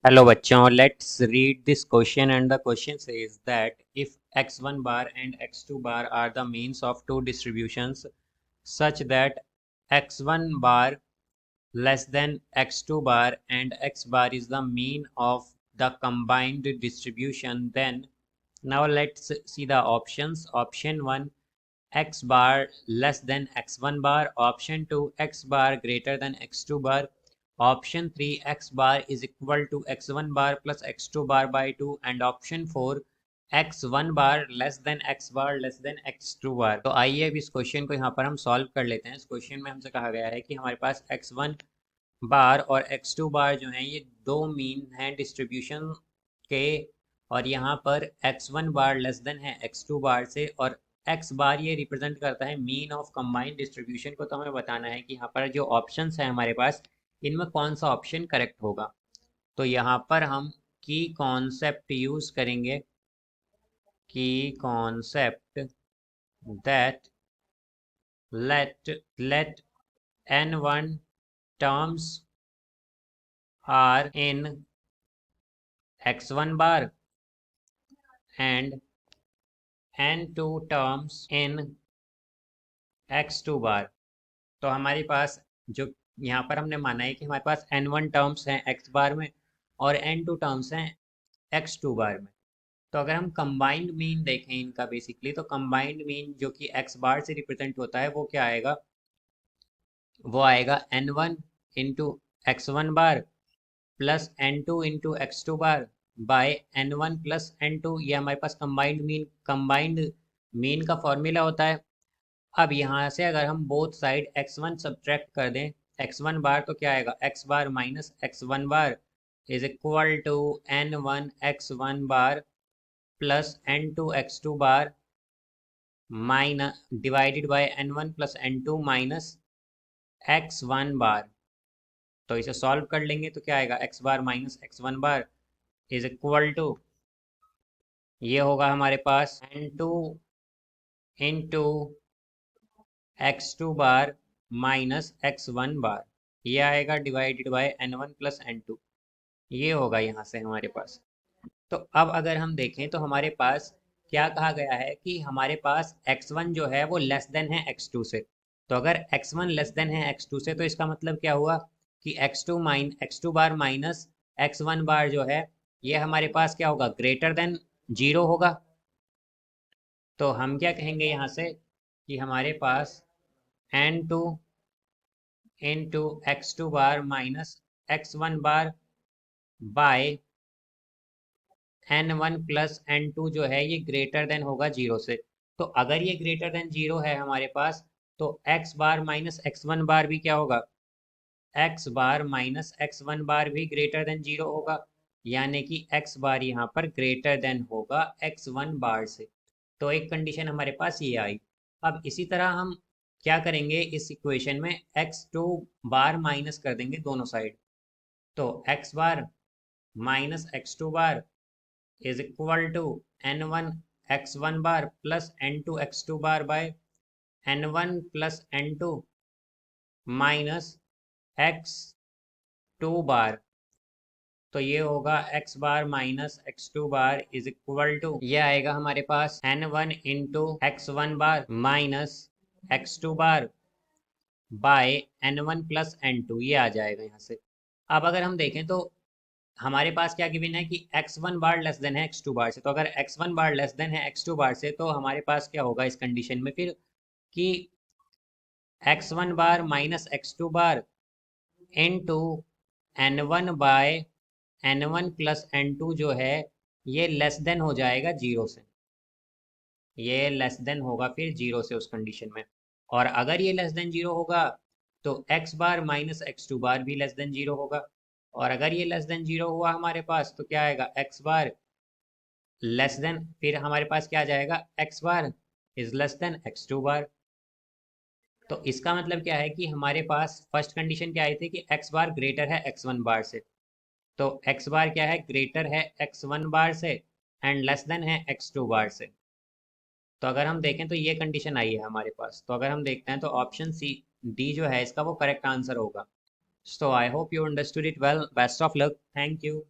Hello बच्चों, let's read this question and the question says that if x1 bar and x2 bar are the means of two distributions such that x1 bar less than x2 bar and x bar is the mean of the combined distribution, then now let's see the options. Option 1, x bar less than x1 bar. Option 2, x bar greater than x2 bar. Option 3, x bar is equal to x1 bar plus x2 bar by 2. And option 4, x1 bar less than x bar less than x2 bar. तो आइए अब इस question को यहाँ पर हम solve कर लेते हैं। इस क्वेश्चन में हमसे कहा गया है कि हमारे पास x1 बार और x2 बार जो हैं ये दो मीन हैं डिस्ट्रीब्यूशन के, और यहाँ पर x1 बार लेस देन है x2 बार से, और x बार ये रिप्रेजेंट करता है मीन ऑफ कंबाइंड डिस्ट्रीब्यूशन को। तो हमें बताना है कि यहाँ पर जो ऑप्शंस हैं हमारे पास, इनमें कौन सा ऑप्शन करेक्ट होगा। तो यहाँ पर हम की कॉन्सेप्ट यूज करेंगे, की concept that let n1 terms are in x1 bar and n2 terms in x2 bar. तो हमारे पास जो यहाँ पर हमने माना है कि हमारे पास n1 टर्म्स हैं x बार में और n2 टर्म्स हैं x2 बार में। तो अगर हम कंबाइंड मीन देखें इनका बेसिकली, तो कंबाइंड मीन जो कि x बार से रिप्रेजेंट होता है वो क्या आएगा, वो आएगा n1 into x1 bar plus n2 into x2 bar by n1 plus n2। ये हमारे पास कंबाइंड मीन का फॉर्मूला होता है। अब यहाँ से अगर हम बोथ साइड x1 सब्ट्रैक्ट कर दें x1 बार, तो क्या आएगा x bar minus x1 bar is equal to n1 x1 bar plus n2 x2 bar minus divided by n1 plus n2 minus x1 bar. तो इसे सॉल्व कर लेंगे तो क्या आएगा x bar minus x1 bar is equal to, ये होगा हमारे पास n2 into x2 bar minus x1 बार, ये आएगा divided by n1 plus n2। ये होगा यहाँ से हमारे पास। तो अब अगर हम देखें तो हमारे पास क्या कहा गया है कि हमारे पास x1 जो है वो लेस देन है x2 से। तो अगर x1 लेस देन है x2 से, तो इसका मतलब क्या हुआ कि x2 बार माइनस x1 बार जो है ये हमारे पास क्या होगा, ग्रेटर देन जीरो होगा। तो हम क्या कहेंगे यहाँ से कि हमारे पास n2 into x2 bar minus x1 bar by n1 plus n2 जो है ये ग्रेटर देन होगा जीरो से। तो अगर ये ग्रेटर देन जीरो है हमारे पास, तो x बार माइनस x1 बार भी क्या होगा, x बार माइनस x1 बार भी ग्रेटर देन जीरो होगा, यानी कि x बार यहाँ पर ग्रेटर देन होगा x1 बार से। तो एक कंडीशन हमारे पास ये आई। अब इसी तरह हम क्या करेंगे, इस इक्वेशन में x2 बार माइनस कर देंगे दोनों साइड। तो x bar minus x2 bar is equal to n1 x1 bar plus n2 x2 bar by n1 plus n2 minus x2 bar. तो ये होगा x bar minus x2 bar is equal to, ये आएगा हमारे पास n1 into x1 bar minus x2 bar by n1 plus n2, ये आ जाएगा यहाँ से। अब अगर हम देखें तो हमारे पास क्या गिवन है कि x1 बार लेस देन है x2 बार से। तो अगर x1 बार लेस देन है x2 बार से, तो हमारे पास क्या होगा इस कंडीशन में फिर कि x1 बार माइनस x2 बार into n1 by n1 plus n2 जो है ये लेस देन हो जाएगा जीरो से। ये लेस देन होगा फिर जीरो से उस कंडीशन में। और अगर ये लेस देन जीरो होगा तो x बार माइनस x2 बार भी लेस देन जीरो होगा। और अगर ये लेस देन जीरो हुआ हमारे पास, तो क्या आएगा x बार लेस देन, फिर हमारे पास क्या आ जाएगा x bar is less than x2 bar. तो इसका मतलब क्या है कि हमारे पास फर्स्ट कंडीशन क्या आई थी कि x बार ग्रेटर है x1 बार से। तो x बार क्या है, ग्रेटर है x1 बार से एंड लेस देन है x2 बार से। तो अगर हम देखें तो ये कंडीशन आई है हमारे पास। तो अगर हम देखते हैं तो ऑप्शन सी डी जो है इसका वो करेक्ट आंसर होगा। So I hope you understood it well. Best of luck. Thank you.